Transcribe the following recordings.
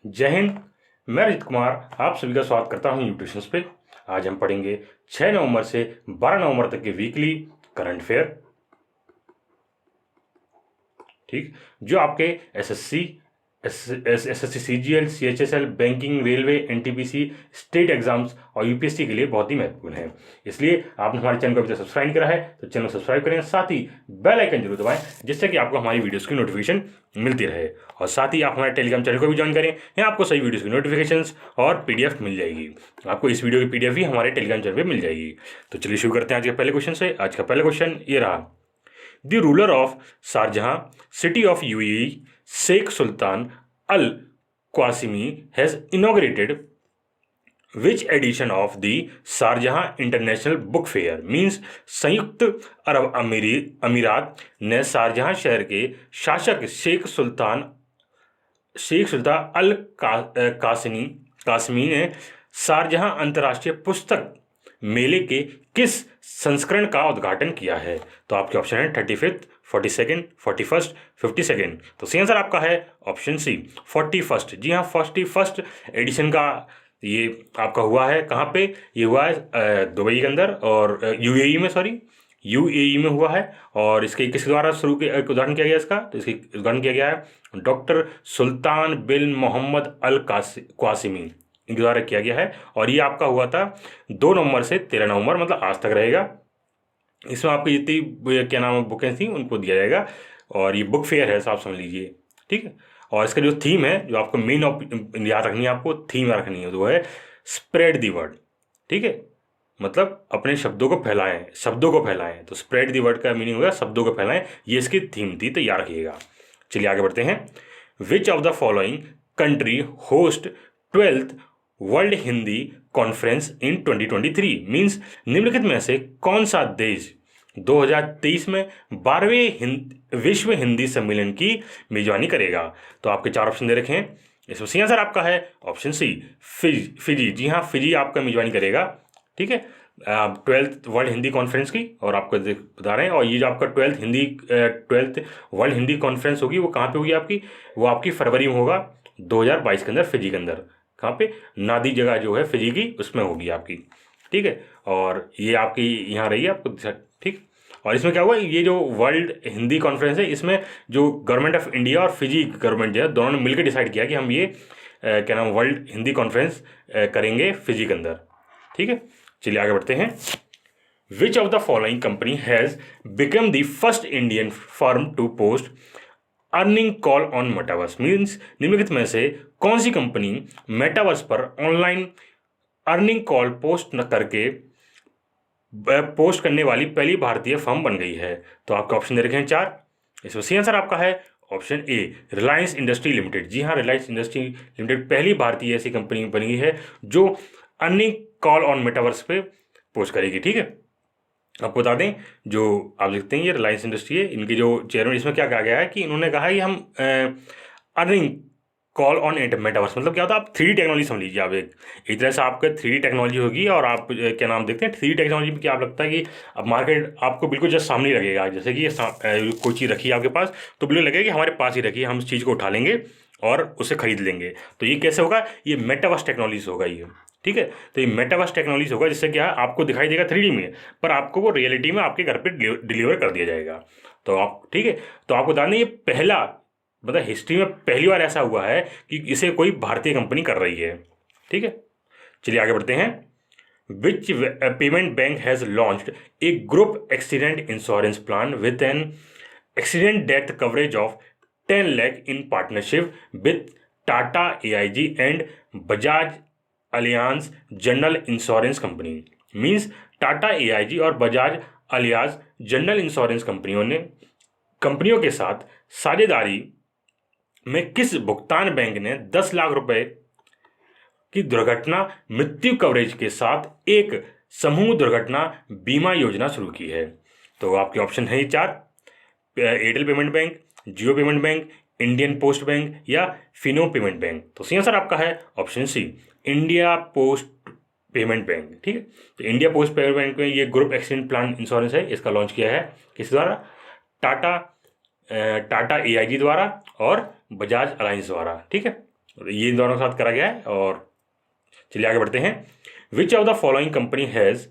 जय हिंद। मैं रजित कुमार आप सभी का स्वागत करता हूं न्यूट्रिशंस पे। आज हम पढ़ेंगे 6 नवंबर से 12 नवंबर तक के वीकली करंट अफेयर, ठीक, जो आपके SSC CGL CHSL banking railway NTPC state exams और यूपीएससी के लिए बहुत ही महत्वपूर्ण है। इसलिए आपने हमारे चैनल को अभी तक सब्सक्राइब करा है तो चैनल को सब्सक्राइब करें, साथ ही बेल आइकन जरूर दबाएं जिससे कि आपको हमारी वीडियोस की नोटिफिकेशन मिलती रहे। और साथ ही आप हमारे टेलीग्राम चैनल को भी ज्वाइन करें, यहाँ आपको सही वीडियोस की नोटिफिकेशंस और पीडीएफ मिल जाएगी। आपको इस वीडियो की पीडीएफ भी हमारे टेलीग्राम चैनल पर मिल जाएगी। तो चलिए शुरू करते हैं आज के पहले क्वेश्चन से। आज का पहला क्वेश्चन ये रहा, The ruler of Sharjah, city of UAE, Sheikh Sultan Al Qasimi has inaugurated which edition of the Sharjah International Book Fair? Means संयुक्त अरब अमीरात ने शारजहां शहर के शासक शेख सुल्तान अल कासमी ने शारजहां अंतर्राष्ट्रीय पुस्तक मेले के किस संस्करण का उद्घाटन किया है? तो आपके ऑप्शन है 35th, 42nd, 41st, 52nd। तो सही आंसर आपका है ऑप्शन सी 41st। जी हाँ, 41st एडिशन का ये आपका हुआ है। कहाँ पे ये हुआ है? दुबई के अंदर और यूएई में हुआ है। और इसके किसके द्वारा उद्घाटन किया गया इसका? तो इसके उद्घाटन किया गया है डॉक्टर सुल्तान बिन मोहम्मद अल क्वासिमी, इनके द्वारा किया गया है। और ये आपका हुआ था 2 नवंबर से 13 नवंबर, मतलब आज तक रहेगा। इसमें आपकी जितनी क्या नाम बुकें थी उनको दिया जाएगा। और ये बुक फेयर है, साफ समझ लीजिए, ठीक है। और इसका जो थीम है, जो आपको मेन याद रखनी है, आपको थीम याद रखनी है, वो है स्प्रेड दी वर्ड, ठीक है। मतलब अपने शब्दों को फैलाएं। तो स्प्रेड दी वर्ड का मीनिंग होगा शब्दों को फैलाएं। ये इसकी थीम थी, तो याद रखिएगा। चलिए आगे बढ़ते हैं। Which of the following country host 12th world Hindi conference in 2023? Means निम्नलिखित में से कौन सा देश 2023 में 12वें विश्व हिंदी सम्मेलन की मेजबानी करेगा? तो आपके 4 ऑप्शन दे रखे हैं। इसमें सही आंसर आपका है ऑप्शन सी फिजी। जी हाँ, फिजी आपका मेजबानी करेगा, ठीक है, 12th वर्ल्ड हिंदी कॉन्फ्रेंस की। और आपको बता रहे हैं, और ये जो आपका 12th वर्ल्ड हिंदी कॉन्फ्रेंस होगी वो कहाँ पे होगी आपकी? वो आपकी फरवरी में होगा 2022 के अंदर, फिजी के अंदर। कहाँ पे? नादी जगह जो है फिजी की, उसमें होगी आपकी, ठीक है। और ये आपकी यहाँ रही है आपको, ठीक। और इसमें क्या हुआ, ये जो वर्ल्ड हिंदी कॉन्फ्रेंस है, इसमें जो गवर्नमेंट ऑफ इंडिया और फिजी गवर्नमेंट जो है, दोनों ने मिलकर डिसाइड किया कि हम ये क्या नाम वर्ल्ड हिंदी कॉन्फ्रेंस करेंगे फिजी के अंदर, ठीक है। चलिए आगे बढ़ते हैं। Which of the following company has become the first Indian firm to post earning call on metaverse? Means निम्नलिखित में से कौन सी कंपनी मेटावर्स पर ऑनलाइन अर्निंग कॉल पोस्ट करने वाली पहली भारतीय फर्म बन गई है? तो आपके ऑप्शन दे रखे हैं 4। इसमें सही आंसर आपका है ऑप्शन ए रिलायंस इंडस्ट्री लिमिटेड। जी हाँ, रिलायंस इंडस्ट्री लिमिटेड पहली भारतीय ऐसी कंपनी बनी है जो अर्निंग कॉल ऑन मेटावर्स पे पोस्ट करेगी, ठीक है। आपको बता दें, जो आप देखते हैं ये रिलायंस इंडस्ट्री है, इनके जो चेयरमैन, इसमें क्या कहा गया है कि इन्होंने कहा है कि हम अर्निंग कॉल ऑन मेटावर्स, मतलब क्या होता है, आप 3D टेक्नोलॉजी समझ लीजिए। आप एक तरह से आपका 3D टेक्नोलॉजी होगी। और आप क्या नाम देखते हैं 3D टेक्नोलॉजी में क्या आप लगता है कि अब मार्केट आपको बिल्कुल जस्ट सामने लगेगा। जैसे कि ये कोई चीज़ रखी है आपके पास, तो बिल्कुल लगेगा कि हमारे पास ही रखी है, हम इस चीज़ को उठा लेंगे और उसे खरीद लेंगे। तो ये कैसे होगा? ये मेटावर्स टेक्नोलॉजी होगा ये, ठीक है। तो ये मेटावर्स टेक्नोलॉजी होगा, जिससे क्या आपको दिखाई देगा 3D में, पर आपको वो रियलिटी में आपके घर पे डिलीवर कर दिया जाएगा। तो आप, ठीक है। तो आपको बता दें, ये पहला, मतलब हिस्ट्री में पहली बार ऐसा हुआ है कि इसे कोई भारतीय कंपनी कर रही है, ठीक है। चलिए आगे बढ़ते हैं। विच payment bank has launched A group accident insurance plan with an accident death coverage of 10 lakh in partnership with Tata AIG and Bajaj Allianz general insurance company? Means Tata AIG और बजाज अलियांज जनरल इंश्योरेंस कंपनियों के साथ साझेदारी में किस भुगतान बैंक ने 10 लाख रुपए की दुर्घटना मृत्यु कवरेज के साथ एक समूह दुर्घटना बीमा योजना शुरू की है? तो आपके ऑप्शन है 4, Airtel payment bank, Jio payment bank, Indian post bank या फिनो पेमेंट बैंक। तो सही आंसर आपका है option C India post payment bank, ठीक है। तो इंडिया पोस्ट पेमेंट बैंक में ये ग्रुप एक्सीडेंट प्लान इंश्योरेंस है, इसका लॉन्च किया है किस द्वारा? टाटा AIG द्वारा और बजाज अलायंस द्वारा, ठीक है। ये इन दोनों के साथ करा गया है। और चलिए आगे बढ़ते हैं। Which of the following company has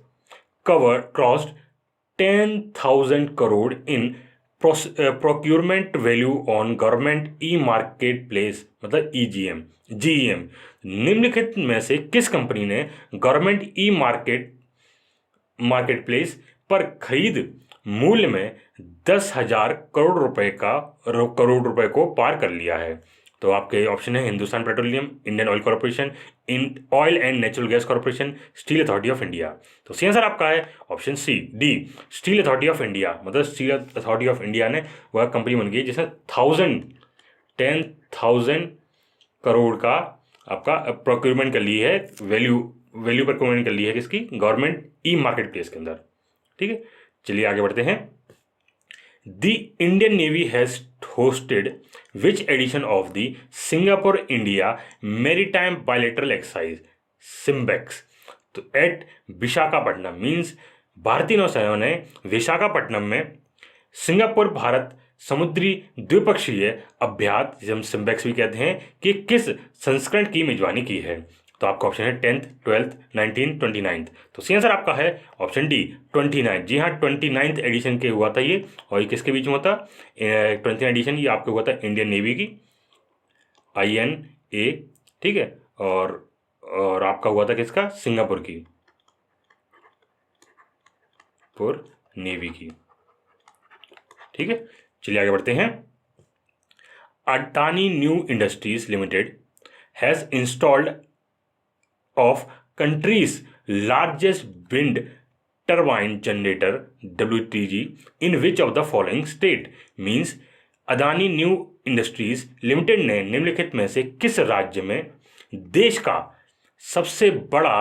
cover crossed 10,000 crore in procurement value on government e market place, मतलब ईजीएम जीईएम। निम्नलिखित में से किस कंपनी ने गवर्नमेंट ई मार्केट प्लेस पर खरीद मूल्य में 10,000 करोड़ रुपए को पार कर लिया है? तो आपके ऑप्शन है Hindustan petroleum, Indian oil corporation, in oil and natural gas corporation, steel authority of India. तो सही आंसर आपका है option C D, steel authority of India. मतलब स्टील अथॉरिटी ऑफ इंडिया ने वह कंपनी बन गई जिसने 10,000 करोड़ का आपका प्रोक्यूरमेंट कर ली है, वैल्यू प्रोक्यूरमेंट कर ली है किसकी? गवर्नमेंट ई मार्केट प्लेस के अंदर। ठीक है, चलिए आगे बढ़ते हैं। The Indian navy has hosted which edition of the Singapore India maritime bilateral exercise SIMBEX, तो एट विशाखापट्टनम। मीन्स भारतीय नौसेना ने विशाखापट्टनम में सिंगापुर भारत समुद्री द्विपक्षीय अभ्यास, जिसे हम सिम्बेक्स भी कहते हैं, कि किस संस्करण की मेजबानी की है? तो आपका ऑप्शन है 10th, 12th, 19th, 29th। तो सही आंसर आपका है ऑप्शन डी 29। जी हाँ, 29th एडिशन के हुआ था ये। और ये किसके बीच में होता? 29th एडिशन ये आपके हुआ था इंडियन नेवी की, INA। ठीक है, और आपका हुआ था किसका? सिंगापुर की, पुर नेवी की। ठीक है, चलिए आगे बढ़ते हैं। Adani new industries limited has installed of country's largest wind turbine generator WTG in which of the following state? Means Adani new industries limited ने निम्नलिखित में से किस राज्य में देश का सबसे बड़ा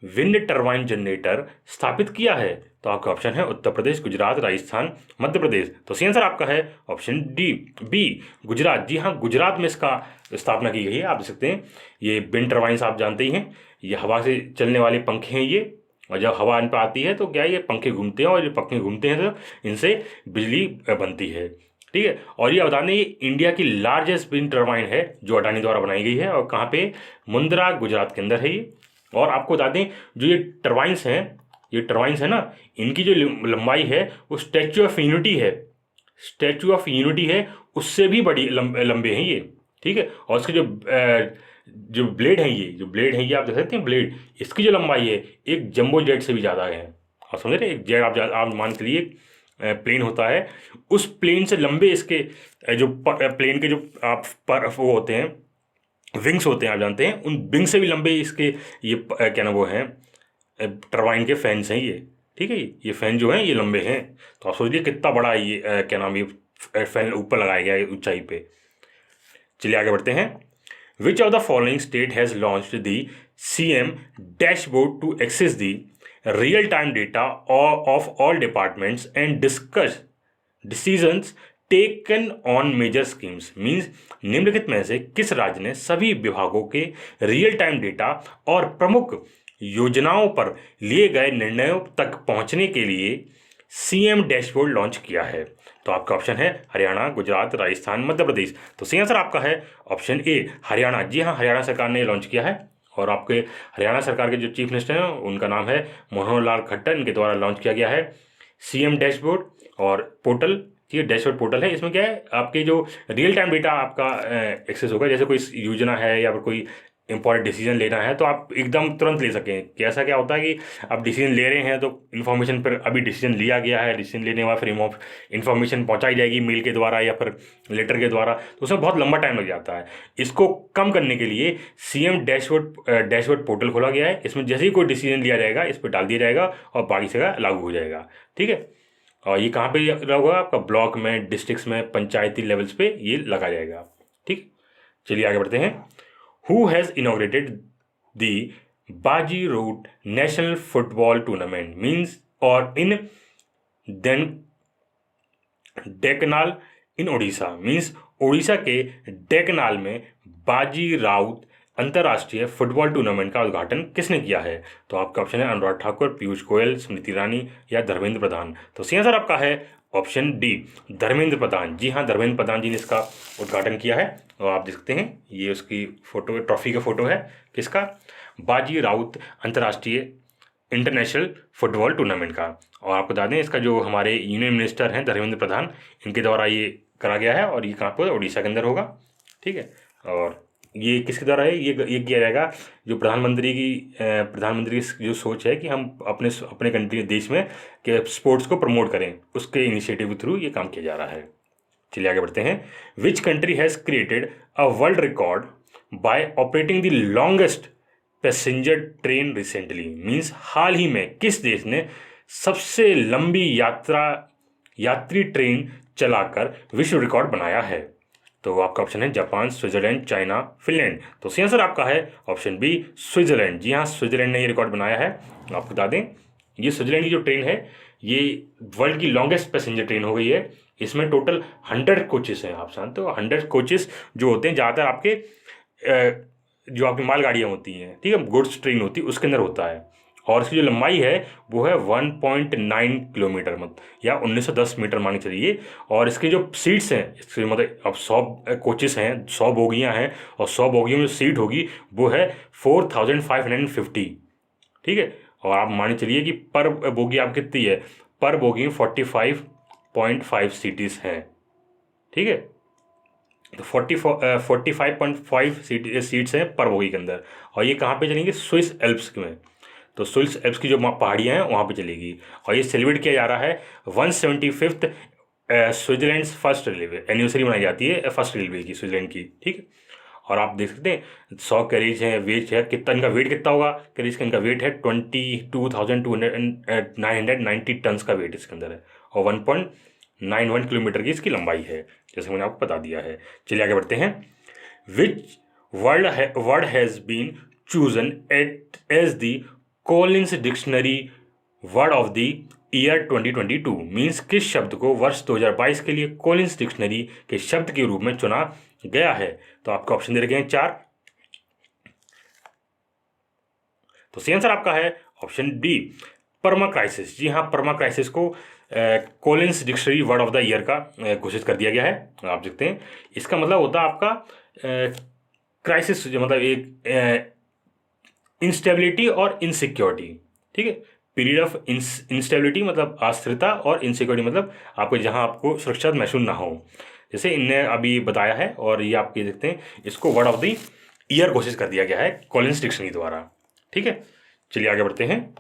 विंड टरबाइन जनरेटर स्थापित किया है? तो आपका ऑप्शन है उत्तर प्रदेश, गुजरात, राजस्थान, मध्य प्रदेश। तो सही आंसर आपका है ऑप्शन डी बी, गुजरात। जी हाँ, गुजरात में इसका स्थापना की गई है। आप देख सकते हैं ये विंड टरबाइंस आप जानते ही हैं, ये हवा से चलने वाले पंखे हैं ये। और जब हवा इन पर आती है तो क्या ये पंखे घूमते हैं, और जब पंखे घूमते हैं तो इनसे बिजली बनती है। ठीक है, और ये बता दें ये इंडिया की लार्जेस्ट विंड टरबाइन है जो अडानी द्वारा बनाई गई है। और कहाँ पे? मुंद्रा, गुजरात के अंदर है ये। और आपको बता दें जो ये टरबाइंस है ना, इनकी जो लंबाई है वो स्टैच्यू ऑफ यूनिटी है उससे भी बड़ी लंबे हैं ये। ठीक है, और इसके जो ब्लेड हैं ये आप देख सकते हैं ब्लेड, इसकी जो लंबाई है एक जंबो जेट से भी ज़्यादा है। आप समझ रहे हैं? एक जेट आप मान के लिए प्लेन होता है, उस प्लेन से लंबे इसके जो प्लेन के जो आप वो होते हैं, विंग्स होते हैं, आप जानते हैं, उन विंग से भी लंबे इसके ये क्या नाम वो हैं टरबाइन के फैंस हैं ये। ठीक है, ये फैन जो हैं ये लंबे हैं। तो आप सोचिए कितना बड़ा ये क्या नाम ये फैन ऊपर लगाया गया है ऊंचाई पे। चलिए आगे बढ़ते हैं। Which of the following state has launched the CM dashboard to access the real time data of all departments and discuss decisions taken on major schemes? Means निम्नलिखित में से किस राज्य ने सभी विभागों के रियल टाइम डेटा और प्रमुख योजनाओं पर लिए गए निर्णयों तक पहुंचने के लिए CM डैशबोर्ड लॉन्च किया है? तो आपका ऑप्शन है हरियाणा, गुजरात, राजस्थान, मध्य प्रदेश। तो सही आंसर आपका है ऑप्शन ए हरियाणा। जी हाँ, हरियाणा सरकार ने लॉन्च किया है। और आपके हरियाणा सरकार के जो चीफ मिनिस्टर हैं उनका नाम है मनोहर लाल खट्टर, इनके द्वारा लॉन्च किया गया है CM डैशबोर्ड और पोर्टल। ये डैशबोर्ड पोर्टल है, इसमें क्या है आपके जो रियल टाइम डेटा आपका एक्सेस होगा। जैसे कोई योजना है या फिर कोई इंपॉर्टेंट डिसीजन लेना है तो आप एकदम तुरंत ले सकें। कि ऐसा क्या होता है कि आप डिसीजन ले रहे हैं तो इन्फॉर्मेशन पर अभी डिसीजन लिया गया है, डिसीजन लेने के बाद फिर इन्फॉर्मेशन पहुंचाई जाएगी मेल के द्वारा या फिर लेटर के द्वारा, तो उसमें बहुत लंबा टाइम लग जाता है। इसको कम करने के लिए CM डैशबोर्ड पोर्टल खोला गया है। इसमें जैसे ही कोई डिसीजन लिया जाएगा इस पर डाल दिया जाएगा और बाकी जगह लागू हो जाएगा। ठीक है, और ये कहाँ पे होगा? आपका ब्लॉक में, डिस्ट्रिक्ट्स में, पंचायती लेवल्स पे ये लगा जाएगा। ठीक, चलिए आगे बढ़ते हैं। Who has inaugurated the Baji Rout national football tournament? Means और in then Dhenkanal in Orissa. Means Orissa के डेकनाल में बाजी राउत अंतर्राष्ट्रीय फुटबॉल टूर्नामेंट का उद्घाटन किसने किया है? तो आपका ऑप्शन है अनुराग ठाकुर, पीयूष गोयल, स्मृति ईरानी या धर्मेंद्र प्रधान। तो सही आंसर आपका है ऑप्शन डी धर्मेंद्र प्रधान। जी हाँ, धर्मेंद्र प्रधान जी ने इसका उद्घाटन किया है। और आप देख सकते हैं ये उसकी फोटो, ट्रॉफी का फोटो है, किसका, बाजी राउत अंतर्राष्ट्रीय इंटरनेशनल फुटबॉल टूर्नामेंट का। और आपको बता दें इसका जो हमारे यूनियन मिनिस्टर हैं धर्मेंद्र प्रधान, इनके द्वारा ये करा गया है। और ये कहाँ पर, उड़ीसा के अंदर होगा। ठीक है, और ये किसके द्वारा है, ये किया जाएगा जो प्रधानमंत्री की जो सोच है कि हम अपने कंट्री देश में के स्पोर्ट्स को प्रमोट करें, उसके इनिशिएटिव के थ्रू ये काम किया जा रहा है। चलिए आगे बढ़ते हैं। Which country has created a world record by operating the longest passenger train recently. Means हाल ही में किस देश ने सबसे लंबी यात्री ट्रेन चलाकर विश्व रिकॉर्ड बनाया है। तो आपका ऑप्शन है जापान, स्विट्जरलैंड, चाइना, फिनलैंड। तो सही आंसर आपका है ऑप्शन बी स्विट्जरलैंड। जी हाँ, स्विट्जरलैंड ने ये रिकॉर्ड बनाया है। आपको बता दें ये स्विट्जरलैंड की जो ट्रेन है ये वर्ल्ड की लॉन्गेस्ट पैसेंजर ट्रेन हो गई है। इसमें टोटल 100 कोचेस हैं। आप जानते हो 100 कोचेस जो होते हैं ज़्यादातर आपके जो आपकी मालगाड़ियाँ होती हैं, ठीक है, गुड्स ट्रेन होती है, उसके अंदर होता है। और इसकी जो लंबाई है वो है 1.9 किलोमीटर या 1910 मीटर मानी चलिए। और इसकी जो सीट्स हैं, इसके मतलब अब 100 कोचेस हैं, 100 बोगियाँ हैं, और 100 बोगियों में जो सीट होगी वो है 4550। ठीक है, और आप मानी चलिए कि पर बोगी आप कितनी है, पर बोगी 45.5 सीटीज हैं। ठीक है, तो 45.5 सीट्स हैं पर बोगी के अंदर। और ये कहाँ पे चलेंगे, स्विस एल्प्स में। तो स्विस एल्प्स की जो पहाड़ियाँ हैं वहाँ पे चलेगी। और ये सेलिब्रेट किया जा रहा है 175th Switzerland first railway anniversary मनाई जाती है फर्स्ट रेलवे की, स्विट्जरलैंड की। ठीक है, और आप देख सकते हैं 100 कैरेज है, वेट है कितना, इनका वेट कितना होगा कैरेज का, इनका वेट है 22,990 टन्स का वेट इसके अंदर है। और 1.91 किलोमीटर की इसकी लंबाई है, जैसे मैंने आपको बता दिया है। चलिए आगे बढ़ते हैं। Which word has been chosen as the Collins dictionary word of the year 2022। Means किस शब्द को वर्ष 2022 के लिए कॉलिंस डिक्शनरी के शब्द के रूप में चुना गया है। तो आपको ऑप्शन दे रखे हैं 4। तो सही आंसर आपका है ऑप्शन डी परमा क्राइसिस। जी हाँ, परमा क्राइसिस को Collins dictionary word of the year का घोषित कर दिया गया है। आप देखते हैं इसका मतलब होता है आपका क्राइसिस, जो मतलब एक इंस्टेबिलिटी और इनसिक्योरिटी। ठीक है, पीरियड ऑफ इंस्टेबिलिटी मतलब अस्थिरता, और इनसिक्योरिटी मतलब आपको जहां आपको सुरक्षित महसूस ना हो, जैसे इनने अभी बताया है। और ये आप ये देखते हैं इसको वर्ड ऑफ द ईयर घोषित कर दिया गया है कॉलिंस डिक्शनरी द्वारा। ठीक है, चलिए आगे बढ़ते हैं।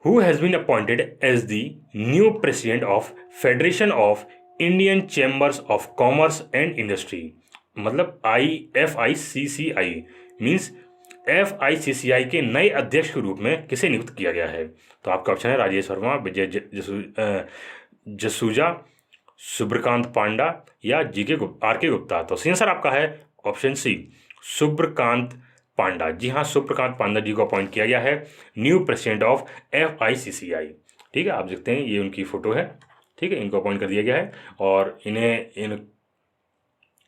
Who has been appointed as the new president of federation of Indian chambers of commerce and industry. मतलब FICCI मीन्स FICCI के नए अध्यक्ष के रूप में किसे नियुक्त किया गया है। तो आपका ऑप्शन है राजेश वर्मा, विजय जसूजा, सुब्रकांत पांडा या RK गुप्ता। तो सही आंसर आपका है ऑप्शन सी सुब्रकांत पांडा। जी हाँ, सुब्रकांत पांडा जी को अपॉइंट किया गया है न्यू प्रेसिडेंट ऑफ FICCI। ठीक है, आप देखते हैं ये उनकी फोटो है। ठीक है, इनको अपॉइंट कर दिया गया है। और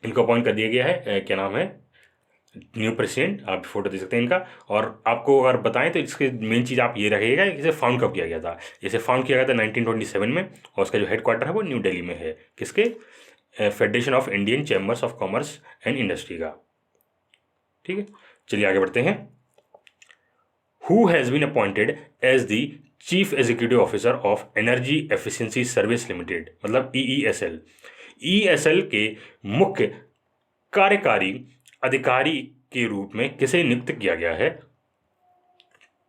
इनको अपॉइंट कर दिया गया है, क्या नाम है, न्यू प्रेसिडेंट। आप फोटो देख सकते हैं इनका। और आपको अगर बताएं तो इसके मेन चीज़ आप ये रखिएगा कि इसे फाउंड कब किया गया था। इसे फाउंड किया गया था 1927 में, और उसका जो हेडक्वार्टर है वो न्यू दिल्ली में है। किसके, federation of Indian chambers of commerce and industry का। ठीक है, चलिए आगे बढ़ते हैं। Who has been appointed as the chief executive officer of energy efficiency service limited, मतलब EESL। EESL के मुख्य कार्यकारी अधिकारी के रूप में किसे नियुक्त किया गया है।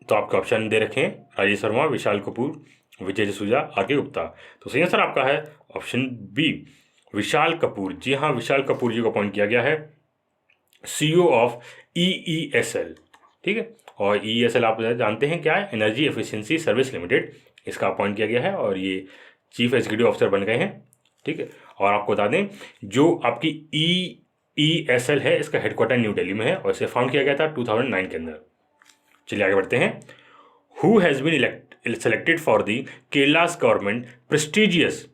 तो आपके ऑप्शन दे रखे हैं राजेश वर्मा, विशाल कपूर, विजय जसूजा, RK गुप्ता। तो सही आंसर आपका है ऑप्शन बी विशाल कपूर। जी हाँ, विशाल कपूर जी को अपॉइंट किया गया है CEO ऑफ EESL। ठीक है, और EESL आप जानते हैं क्या है, एनर्जी एफिशिएंसी सर्विस लिमिटेड। इसका अपॉइंट किया गया है और ये चीफ एग्जीक्यूटिव ऑफिसर बन गए हैं। ठीक है, और आपको बता दें जो आपकी EESL है इसका हेडक्वार्टर न्यू दिल्ली में है, और इसे फाउंड किया गया था 2009 के अंदर। चलिए आगे बढ़ते हैं। Who has been selected for the Kerala's government prestigious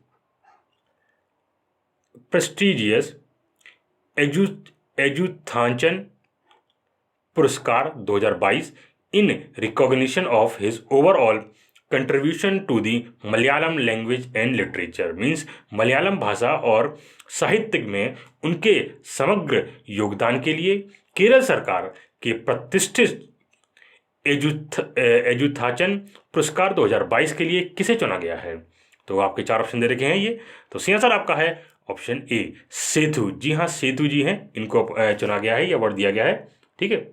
Ezhuthachan Puraskar 2022 in recognition of his overall contribution to the Malayalam language and literature, means Malayalam भाषा और साहित्य में उनके समग्र योगदान के लिए केरल सरकार के प्रतिष्ठित एजुथाचन पुरस्कार 2022 के लिए किसे चुना गया है? तो आपके 4 ऑप्शन दे रखे हैं ये। तो सही आंसर आपका है ऑप्शन ए, सेतु। जी हाँ, सेतु जी हैं, इनको चुना गया है, ये अवार्ड दिया गया है। ठीक है,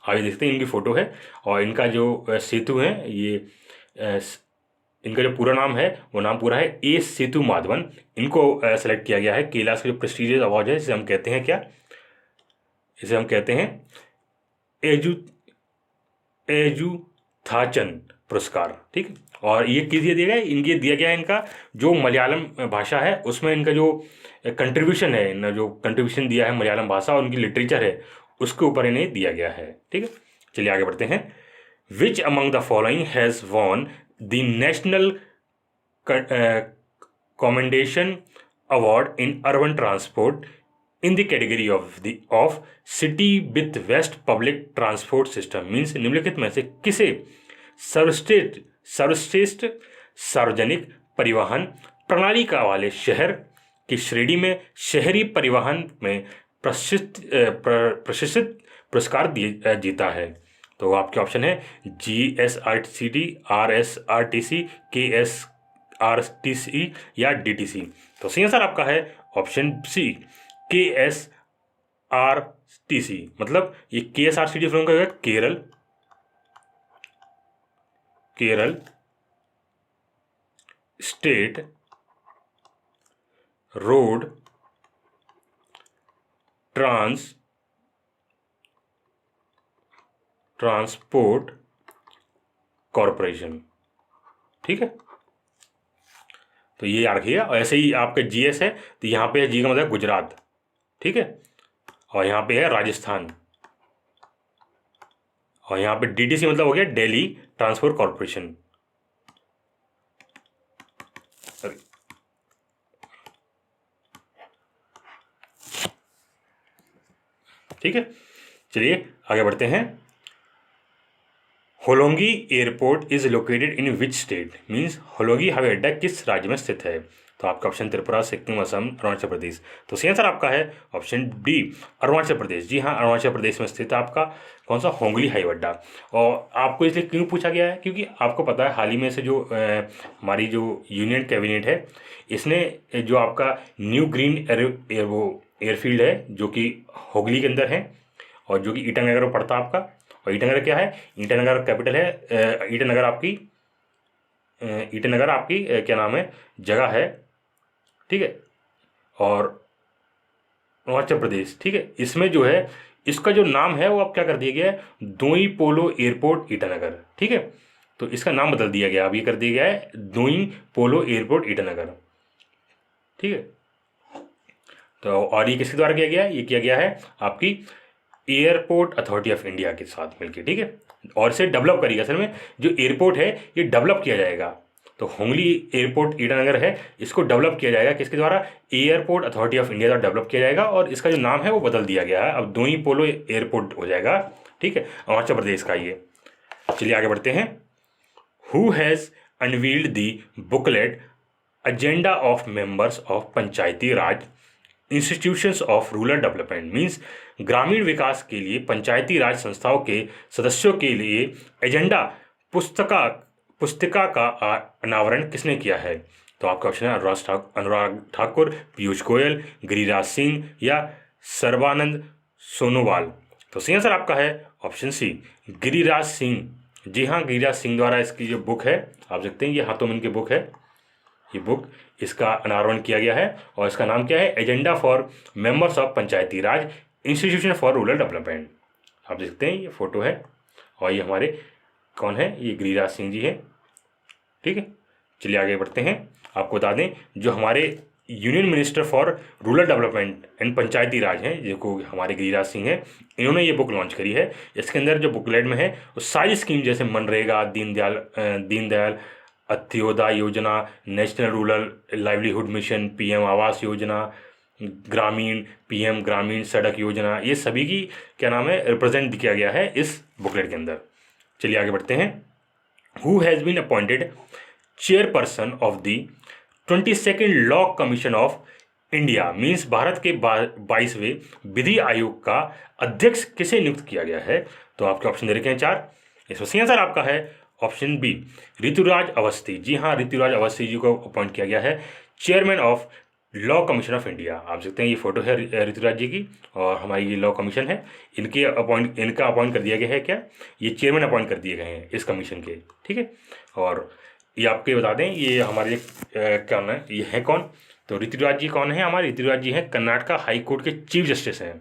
आगे देखते हैं, इनकी फोटो है और इनका जो सेतु है ये इनका जो पूरा नाम है वो नाम पूरा है ए सेतु माधवन। इनको सेलेक्ट किया गया है। कैलाश का जो प्रेस्टीजियस अवार्ड है, इसे हम कहते हैं क्या? इसे हम कहते हैं एजुथाचन पुरस्कार। ठीक है, और ये किस दिया गया है? इनके दिया गया है इनका जो मलयालम भाषा है उसमें इनका जो कंट्रीब्यूशन है, इन्होंने जो कंट्रीब्यूशन दिया है मलयालम भाषा और उनकी लिटरेचर है उसके ऊपर इन्हें दिया गया है। ठीक है, चलिए आगे बढ़ते हैं। Which among the following has won the national commendation award in urban transport in the category of city with best public transport system, means निम्नलिखित में से किसे सर्वश्रेष्ठ सार्वजनिक परिवहन प्रणाली का वाले शहर की श्रेणी में शहरी परिवहन में प्रशिक्षित पुरस्कार जीता है? तो आपके ऑप्शन है GSRTC, RSRTC, KSRTC या DTC। तो सही आंसर आपका है ऑप्शन सी, KSRTC। मतलब ये KSRTC फिल्म का Kerala state road transport corporation. ठीक है, तो ये याद रखिएगा। और ऐसे ही आपका GS है तो यहाँ पे जी का मतलब गुजरात। ठीक है, और यहाँ पे है राजस्थान, और यहाँ पे DTC मतलब हो गया दिल्ली ट्रांसपोर्ट कॉरपोरेशन। ठीक है, चलिए आगे बढ़ते हैं। Hollongi airport is located in which state, means Hollongi हवाई अड्डा किस राज्य में स्थित है? तो आपका ऑप्शन त्रिपुरा, सिक्किम, असम, अरुणाचल प्रदेश। तो सही आंसर आपका है ऑप्शन डी, अरुणाचल प्रदेश। जी हाँ, अरुणाचल प्रदेश में स्थित है आपका कौन सा? होंगली हवाई अड्डा। और आपको इसलिए क्यों पूछा गया है? क्योंकि आपको पता है हाल ही में से जो हमारी जो यूनियन कैबिनेट है इसने जो आपका न्यू ग्रीन एयरफील्ड है जो कि होगली के अंदर है और जो कि ईटानगर में पड़ता है आपका। और ईटानगर क्या है? ईटानगर कैपिटल है। ईटानगर आपकी क्या नाम है, जगह है। ठीक है, और अरुणाचल प्रदेश। ठीक है, इसमें जो है इसका जो नाम है वो अब क्या कर दिया गया है? दोई पोलो एयरपोर्ट ईटानगर। ठीक है, तो इसका नाम बदल दिया गया, अब ये कर दिया गया है दोई पोलो एयरपोर्ट ईटानगर। ठीक है, तो और ये किसके द्वारा किया गया है? ये किया गया है आपकी एयरपोर्ट अथॉरिटी ऑफ इंडिया के साथ मिलकर। ठीक है, और इसे डेवलप करेगा। असल में जो एयरपोर्ट है ये डेवलप किया जाएगा। तो होंगली एयरपोर्ट ईटानगर है, इसको डेवलप किया जाएगा किसके द्वारा? एयरपोर्ट अथॉरिटी ऑफ इंडिया द्वारा डेवलप किया जाएगा और इसका जो नाम है वो बदल दिया गया है, अब दोई पोलो एयरपोर्ट हो जाएगा। ठीक है, अरुणाचल प्रदेश का ये। चलिए आगे बढ़ते हैं। Who has unveiled the booklet agenda of members of Panchayati Raj institutions of rural development, means ग्रामीण विकास के लिए पंचायती राज संस्थाओं के सदस्यों के लिए एजेंडा पुस्तिका का अनावरण किसने किया है? तो आपका ऑप्शन है अनुराग ठाकुर, पीयूष गोयल, गिरिराज सिंह या सर्बानंद सोनोवाल। तो सही आंसर आपका है ऑप्शन सी, गिरिराज सिंह। जी हाँ, गिरिराज सिंह द्वारा इसकी जो बुक है आप देखते हैं, ये हाथों में इनकी बुक है, ये बुक इसका अनावरण किया गया है और इसका नाम क्या है? Agenda for members of Panchayati Raj institution for rural development. आप देखते हैं ये फोटो है और ये हमारे कौन है? ये गिरिराज सिंह जी हैं। ठीक है, चलिए आगे बढ़ते हैं। आपको बता दें जो हमारे union minister for rural development and Panchayati Raj हैं जो हमारे गिरिराज सिंह हैं, इन्होंने ये बुक लॉन्च करी है। इसके अंदर जो बुकलेट में है वो सारी स्कीम जैसे मनरेगा, दीनदयाल अंत्योदय योजना, national rural livelihood mission, PM Awas Yojana, ग्रामीण PM ग्रामीण सड़क योजना, ये सभी की क्या नाम है रिप्रेजेंट किया गया है इस बुकलेट के अंदर। चलिए आगे बढ़ते हैं। Who has been appointed chairperson of the 22nd law commission of India, means Bharat के 22वें विधि आयोग का अध्यक्ष किसे नियुक्त किया गया है? तो आपके ऑप्शन दे रखे हैं 4। इसमें सही आंसर आपका है ऑप्शन बी, ऋतुराज अवस्थी। जी हाँ, ऋतुराज अवस्थी जी को अपॉइंट किया गया है chairman of law commission of India. आप देखते हैं ये फोटो है ऋतुराज जी की, और हमारी ये लॉ कमीशन है, इनका अपॉइंट कर दिया गया है क्या, ये चेयरमैन अपॉइंट कर दिए गए हैं इस कमीशन के। ठीक है, और ये आपके बता दें ये हमारे क्या नाम है, ये है कौन? तो ऋतुराज जी कौन है? हमारे ऋतुराज जी हैं कर्नाटका हाई कोर्ट के चीफ जस्टिस हैं,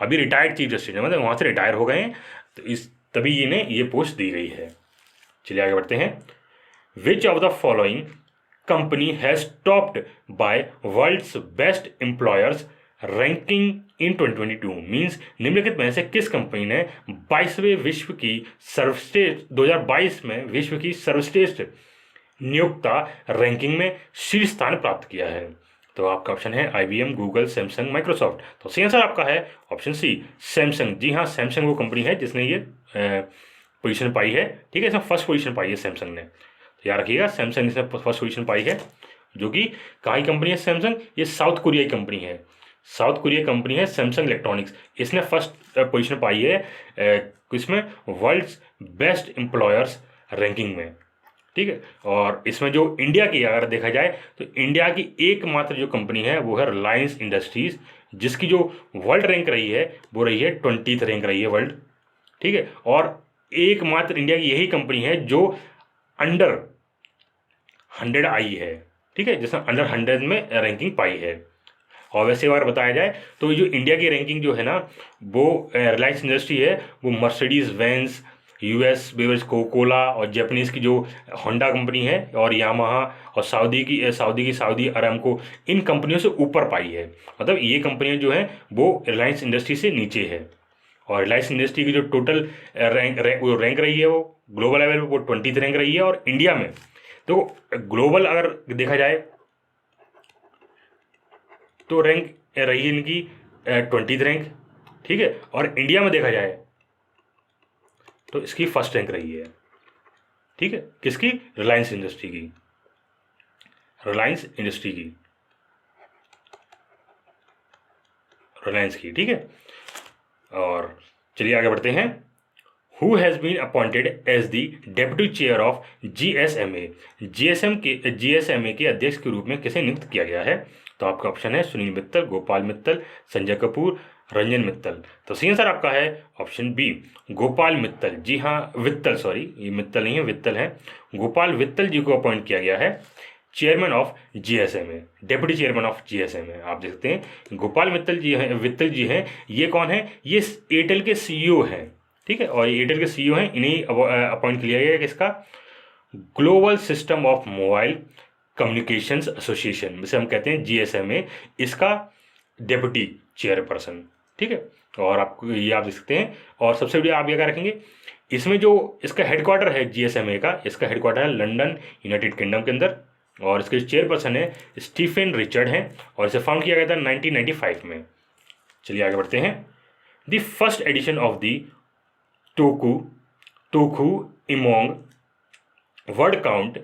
अभी रिटायर्ड चीफ जस्टिस है, मतलब वहाँ से रिटायर हो गए हैं, तो इस तभी इन्हें ये पोस्ट दी गई है। चलिए आगे बढ़ते हैं। Which of the following company has topped by world's best employers ranking in 2022, means निम्नलिखित में से किस कंपनी ने 22वें विश्व की सर्वश्रेष्ठ 2022 में विश्व की सर्वश्रेष्ठ नियोक्ता रैंकिंग में शीर्ष स्थान प्राप्त किया है? तो आपका ऑप्शन है IBM, गूगल, सैमसंग, माइक्रोसॉफ्ट। तो सही आंसर आपका है ऑप्शन सी, सैमसंग। जी हाँ, सैमसंग वो कंपनी है जिसने ये पोजीशन पाई है। ठीक है, इसमें फर्स्ट पोजीशन पाई है सैमसंग ने, तो याद रखिएगा सैमसंग इसने फर्स्ट पोजीशन पाई है। जो कि कहाँ की कंपनी है सैमसंग? ये साउथ कोरिया की कंपनी है, साउथ कोरिया कंपनी है सैमसंग इलेक्ट्रॉनिक्स। इसने फर्स्ट पोजीशन पाई है किसमें? वर्ल्ड्स बेस्ट एम्प्लॉयर्स रैंकिंग में। ठीक है, और इसमें जो इंडिया की अगर देखा जाए तो इंडिया की एकमात्र जो कंपनी है वो है रिलायंस इंडस्ट्रीज, जिसकी जो वर्ल्ड रैंक रही है वो रही है 20th रैंक रही है वर्ल्ड। ठीक है, और एकमात्र इंडिया की यही कंपनी है जो अंडर 100 आई है। ठीक है, जिसने अंडर 100 में रैंकिंग पाई है। और वैसे अगर बताया जाए तो जो इंडिया की रैंकिंग जो है ना, वो रिलायंस इंडस्ट्री है, वो Mercedes Benz, US beverage Coca Cola और जापानीज़ की जो होंडा कंपनी है, और यामाहा, और सऊदी अरामको, इन कंपनियों से ऊपर पाई है। मतलब ये कंपनियां जो हैं वो रिलायंस इंडस्ट्री से नीचे है। और रिलायंस इंडस्ट्री की जो टोटल रैंक रही है वो ग्लोबल लेवल पे वो 20th रैंक रही है। और इंडिया में तो ग्लोबल अगर देखा जाए तो रैंक रही है इनकी 20th रैंक। ठीक है, और इंडिया में देखा जाए तो इसकी फर्स्ट रैंक रही है। ठीक है, किसकी? रिलायंस इंडस्ट्री की, रिलायंस इंडस्ट्री की, रिलायंस की। ठीक है, और चलिए आगे बढ़ते हैं। Who has been appointed as the deputy chair of GSMA, GSMA के अध्यक्ष के रूप में किसे नियुक्त किया गया है? तो आपका ऑप्शन है सुनील मित्तल, गोपाल मित्तल, संजय कपूर, रंजन मित्तल। तो सही आंसर आपका है ऑप्शन बी, गोपाल मित्तल। जी हाँ, वित्तल, सॉरी ये मित्तल नहीं है, वित्तल है। गोपाल वित्तल जी को अपॉइंट किया गया है chairman of GSMA, deputy chairman of GSMA। आप देखते हैं गोपाल वित्तल जी हैं। ये कौन है? ये एयरटेल के CEO हैं। ठीक है, और एयरटेल के CEO हैं, इन्हीं अपॉइंट किया गया है किसका? Global system of mobile communications association, जिसे हम कहते हैं GSMA, इसका डेप्यूटी चेयरपर्सन। ठीक है, और आपको ये आप देख सकते हैं। और सबसे बढ़िया आप ये क्या रखेंगे, इसमें जो इसका हेडक्वार्टर है GSMA का, इसका हेडक्वार्टर है लंदन, यूनाइटेड किंगडम के अंदर, और इसके चेयरपर्सन है स्टीफन रिचर्ड हैं, और इसे फाउंड किया गया था 1995 में। चलिए आगे बढ़ते हैं। The first edition of the Tokhu Emong word count,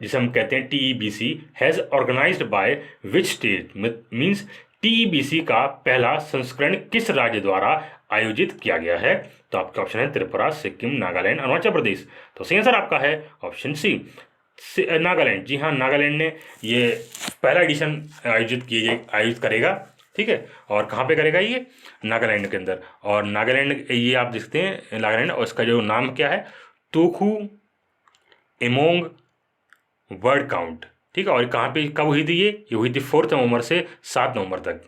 जिसे हम कहते हैं TEBC, has organised by which state, means TEBC का पहला संस्करण किस राज्य द्वारा आयोजित किया गया है? तो आपका ऑप्शन है त्रिपुरा, सिक्किम, नागालैंड, अरुणाचल प्रदेश। तो सही आंसर आपका है ऑप्शन सी, नागालैंड। जी हाँ, नागालैंड ने ये पहला एडिशन आयोजित करेगा। ठीक है, और कहाँ पे करेगा? ये नागालैंड के अंदर। और नागालैंड ये आप देखते हैं नागालैंड, और इसका जो नाम क्या है? तोकू इमोंग वर्ड काउंट। ठीक है, और कहाँ पे कब हुई थी? ये हुई थी 4 नवंबर से 7 नवंबर तक।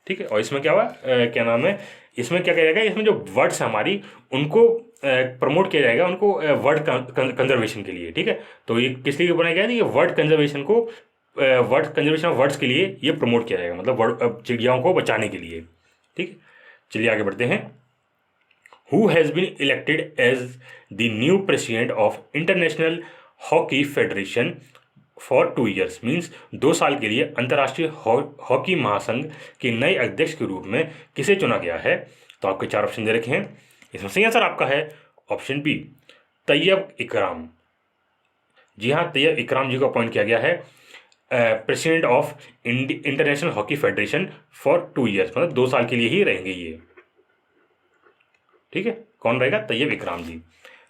ठीक है, और इसमें क्या हुआ, क्या नाम है, इसमें क्या किया जाएगा, इसमें जो वर्ड्स हमारी उनको प्रमोट किया जाएगा, उनको वर्ड कंजर्वेशन के लिए। ठीक है, तो ये किस लिए बनाया गया है? ये वर्ड कंजर्वेशन को, वर्ड कंजर्वेशन ऑफ वर्ड्स के लिए ये प्रमोट किया जाएगा, मतलब चिड़ियाओं को बचाने के लिए। ठीक है, चलिए आगे बढ़ते हैं। Who has been elected as the new president of international hockey federation for 2 years, means 2 साल के लिए अंतर्राष्ट्रीय हॉकी महासंघ के नए अध्यक्ष के रूप में किसे चुना गया है? तो आपके 4 ऑप्शन दे रखे हैं। इसमें सही आंसर आपका है ऑप्शन बी, तैयब इकराम। जी हाँ, तैयब इकराम जी को अपॉइंट किया गया है president of international hockey federation for 2 years, मतलब 2 साल के लिए ही रहेंगे ये। ठीक है, कौन रहेगा? तैयब इकराम जी।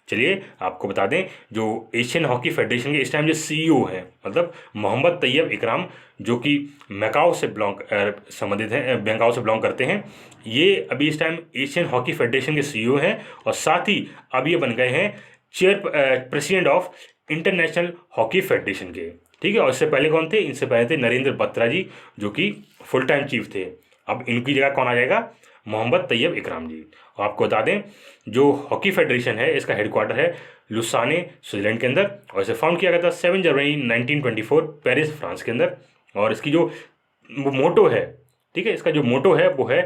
चलिए आपको बता दें, जो एशियन हॉकी फेडरेशन के इस टाइम जो सीईओ हैं, मतलब मोहम्मद तैयब इकराम, जो कि मैकाओ से संबंधित हैं, मैकाओ से बिलोंग करते हैं, ये अभी इस टाइम एशियन हॉकी फेडरेशन के सीईओ हैं, और साथ ही अब ये बन गए हैं president of international hockey federation के। ठीक है, और इससे पहले कौन थे? इनसे पहले थे नरेंद्र बत्रा जी, जो कि फुल टाइम चीफ थे। अब इनकी जगह कौन आ जाएगा? मोहम्मद तैयब इकराम जी। और आपको बता दें, जो हॉकी फेडरेशन है इसका हेडक्वार्टर है लुसाने, स्विट्जरलैंड के अंदर, और इसे फाउंड किया गया था 7 जनवरी 1924 पेरिस, फ्रांस के अंदर। और इसकी जो मोटो है, ठीक है, इसका जो मोटो है वो है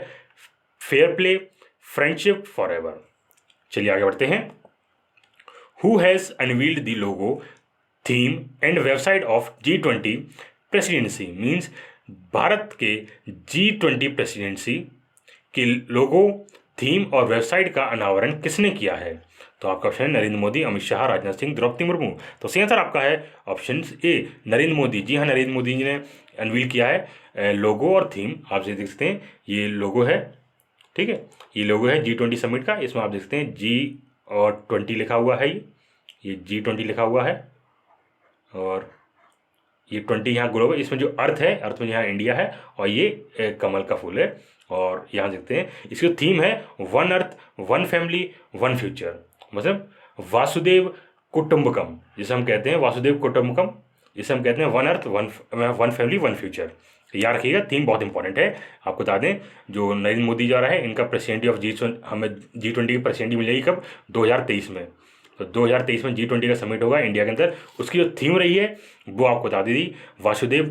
fair play, friendship for ever. चलिए आगे बढ़ते हैं। Who has unveiled the logo, theme and website of G20 presidency, means Bharat के G20 प्रेसिडेंसी के लोगो, थीम और वेबसाइट का अनावरण किसने किया है? तो आपका ऑप्शन है नरेंद्र मोदी, अमित शाह, राजनाथ सिंह, द्रौपदी मुर्मू। तो सही आंसर आपका है ऑप्शन ए, नरेंद्र मोदी। जी हाँ, नरेंद्र मोदी जी ने अनवील किया है लोगो और थीम। आप देख सकते हैं ये लोगो है, ठीक है, ये लोगो है G20 समिट का। इसमें आप देख सकते हैं G20 लिखा हुआ है, ये G20 लिखा हुआ है, और ये 20 यहाँ ग्लोब है। इसमें जो अर्थ है, अर्थ में यहाँ इंडिया है, और ये कमल का फूल है। और यहाँ देखते हैं इसकी थीम है one earth, one family, one future, मतलब वासुदेव कुटुंबकम, जिसे हम कहते हैं वासुदेव कुटुंबकम, जिसे हम कहते हैं one earth, one family, one future. याद रखिएगा, थीम बहुत इंपॉर्टेंट है। आपको बता दें, जो नरेंद्र मोदी जा रहा है, इनका प्रेसिडेंट ऑफ हमें G20 की प्रेसिडेंट मिलेगी कब? 2023 में। तो 2023 में G20 का समिट होगा इंडिया के अंदर। उसकी जो थीम रही है वो आपको बता दी थी, वासुदेव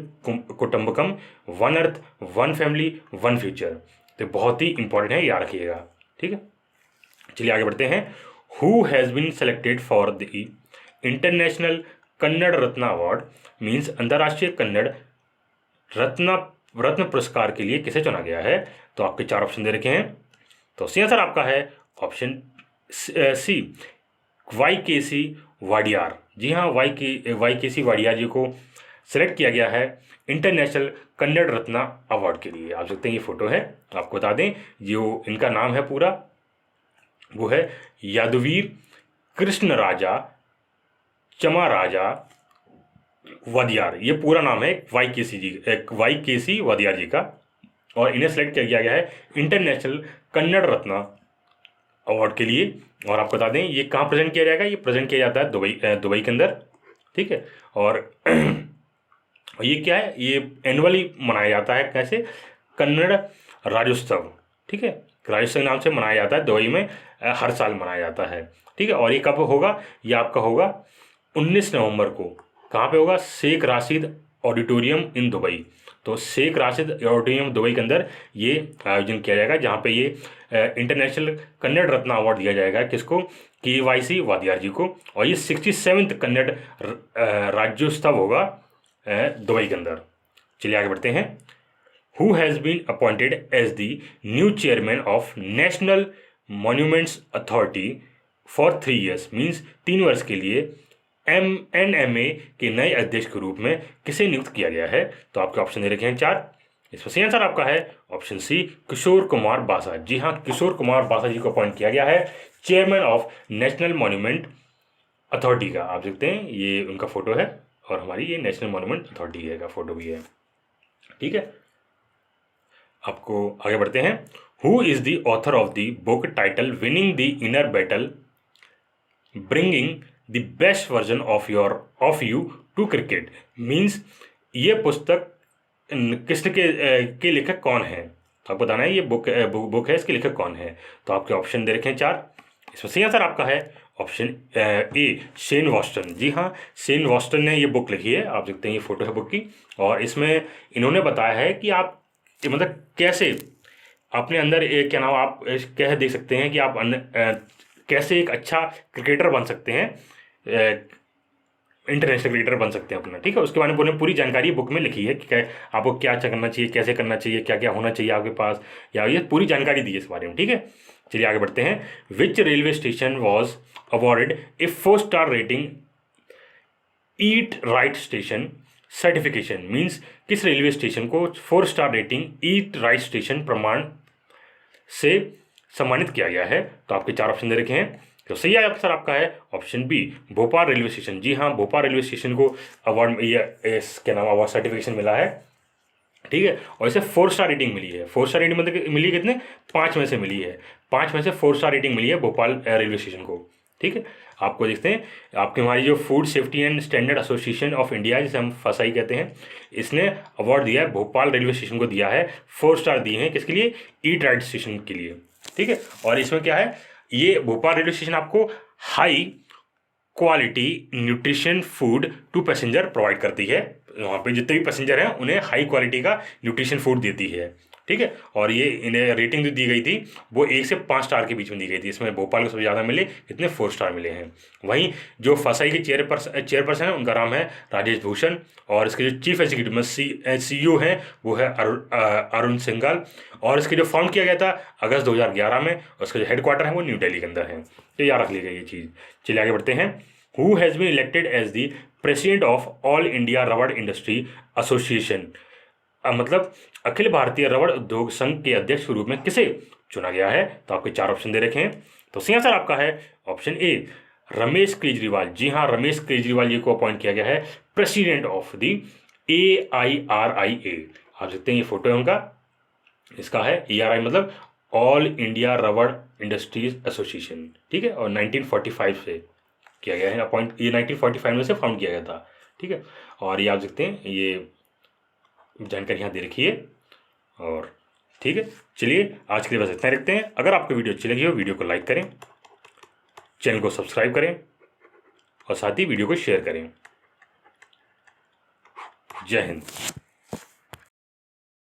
कुटुंबकम, one earth, one family, one future. तो बहुत ही इंपॉर्टेंट है, याद रखिएगा। ठीक है, चलिए आगे बढ़ते हैं। Who has been selected for the international Kannada Ratna award, means अंतर्राष्ट्रीय कन्नड़ रत्न पुरस्कार के लिए किसे चुना गया है? तो आपके 4 ऑप्शन दे रखे हैं। तो सही आंसर आपका है ऑप्शन सी, YKC वाडियार। जी हाँ, YKC वाडियार जी को सेलेक्ट किया गया है इंटरनेशनल कन्नड़ रत्न अवार्ड के लिए। आप सकते हैं, ये फोटो है। आपको बता दें, जो इनका नाम है पूरा वो है यादवीर कृष्ण राजा चमाराजा वादियार। ये पूरा नाम है YKC वादियार जी का, और इन्हें सेलेक्ट किया गया है इंटरनेशनल कन्नड़ रत्न अवार्ड के लिए। और आपको बता दें, ये कहाँ प्रेजेंट किया जाएगा? ये प्रेजेंट किया जाता है दुबई के अंदर। ठीक है, और ये क्या है? ये एनुअली मनाया जाता है। कैसे? कन्नड़ राज्योत्सव। ठीक है, राज्योत्सव नाम से मनाया जाता है दुबई में, हर साल मनाया जाता है। ठीक है, और ये कब होगा? ये आपका होगा 19 नवंबर को। कहाँ पे होगा? Sheikh Rashid auditorium in Dubai. तो शेख राशिद ऑडिटोरियम दुबई के अंदर ये आयोजन किया जाएगा, जहाँ पे ये इंटरनेशनल कन्नड़ रत्न अवार्ड दिया जाएगा। किसको? KYC वादियार जी को। और ये 67th कन्नड़ राज्योत्सव होगा दुबई के अंदर। चलिए आगे बढ़ते हैं। Who has been appointed as the new chairman of national monuments authority for 3 years, means 3 वर्ष के लिए NMA के नए अध्यक्ष के रूप में किसे नियुक्त किया गया है? तो आपके ऑप्शन दे रखे हैं 4। इसमें सही आंसर आपका है ऑप्शन सी, किशोर कुमार बासा। जी हाँ, किशोर कुमार बासा जी को अपॉइंट किया गया है chairman of national monument authority का। आप देखते हैं, ये उनका फोटो है, और हमारी ये नेशनल मॉन्यूमेंट अथॉरिटी का फोटो भी है। ठीक है, आपको आगे बढ़ते हैं। Who is the author of the book title winning the inner battle bringing the best version of you to cricket, means ये पुस्तक किसके के लेखक कौन है? तो आपको बताना है ये बुक है, इसके लेखक कौन है? तो आपके ऑप्शन दे रखे हैं 4। इसमें सही आंसर आपका है ऑप्शन ए, शेन वॉस्टन। जी हाँ, शेन वॉस्टन ने ये बुक लिखी है। आप देखते हैं, ये फोटो है बुक की, और इसमें इन्होंने बताया है कि आप मतलब कैसे अपने अंदर एक क्या नाम आप कह देख सकते हैं कि आप कैसे एक अच्छा क्रिकेटर बन सकते हैं, इंटरनेशनल क्रिकेटर बन सकते हैं अपना। ठीक है, उसके बारे में उन्होंने पूरी जानकारी बुक में लिखी है कि आपको क्या करना चाहिए, कैसे करना चाहिए, क्या क्या होना चाहिए आपके पास, या ये पूरी जानकारी दी है इस बारे में। ठीक है, चलिए आगे बढ़ते हैं। विच railway station was awarded A 4 star rating eat right station certification means किस रेलवे स्टेशन को 4 star rating eat right station प्रमाण से सम्मानित किया गया है? तो आपके 4 ऑप्शन दे रखे हैं। तो सही आंसर आपका है option B, Bhopal railway station. जी हाँ, भोपाल रेलवे स्टेशन को अवार्ड क्या नाम अवार्ड सर्टिफिकेशन मिला है, ठीक है। और इसे 4 स्टार रेटिंग मिली है। 4 स्टार रेटिंग मतलब मिली कितने? 5 में से मिली है। 5 में से 4 स्टार रेटिंग मिली है भोपाल रेलवे स्टेशन को, ठीक है। आपको देखते हैं, आपके हमारी जो food safety and standard association of India, जिसे हम फसाई कहते हैं, इसने अवार्ड दिया है भोपाल रेलवे स्टेशन को, दिया है 4 स्टार दिए हैं। किसके लिए? ईट राइट स्टेशन के लिए, ठीक है। और इसमें क्या है, ये भोपाल रेलवे स्टेशन आपको high quality nutrition food to passenger provide करती है। वहाँ पे जितने भी पैसेंजर हैं उन्हें हाई क्वालिटी का न्यूट्रिशन फूड देती है, ठीक है। और ये इन्हें रेटिंग जो दी गई थी वो 1 से 5 स्टार के बीच में दी गई थी। इसमें भोपाल को सबसे ज़्यादा मिले, कितने? 4 स्टार मिले हैं। वहीं जो फसाई के चेयरपर्सन है उनका नाम है राजेश भूषण, और इसके जो चीफ एग्जीक्यूटिव CEO हैं वो है अरुण सिंघाल। और इसके जो फॉर्म किया गया था अगस्त 2011 में, और इसका जो हेडक्वार्टर है वो न्यू दिल्ली के अंदर है। तो याद रख लीजिए ये चीज़। चलिए आगे बढ़ते हैं। Who has been elected as the president of all India rubber industry association? मतलब अखिल भारतीय रबड़ उद्योग संघ के अध्यक्ष के रूप में किसे चुना गया है? तो आपके 4 ऑप्शन दे रखे हैं। तो सही आंसर आपका है ऑप्शन ए, रमेश केजरीवाल। जी हाँ, रमेश केजरीवाल जी को अपॉइंट किया गया है प्रेसिडेंट ऑफ द AIRIA। आप सकते हैं, ये फोटो है उनका, इसका है ARI मतलब ऑल इंडिया रबड़ इंडस्ट्रीज एसोसिएशन, ठीक है। और 1945 से किया गया है अपॉइंट, ये 1945 में से फाउंड किया गया था, ठीक है। और ये आप सकते हैं, ये जानकारी यहाँ दे रखी है। और ठीक है, चलिए आज के लिए बस इतना रखते हैं। अगर आपको वीडियो अच्छी लगी हो वीडियो को लाइक करें, चैनल को सब्सक्राइब करें और साथ ही वीडियो को शेयर करें। जय हिंद।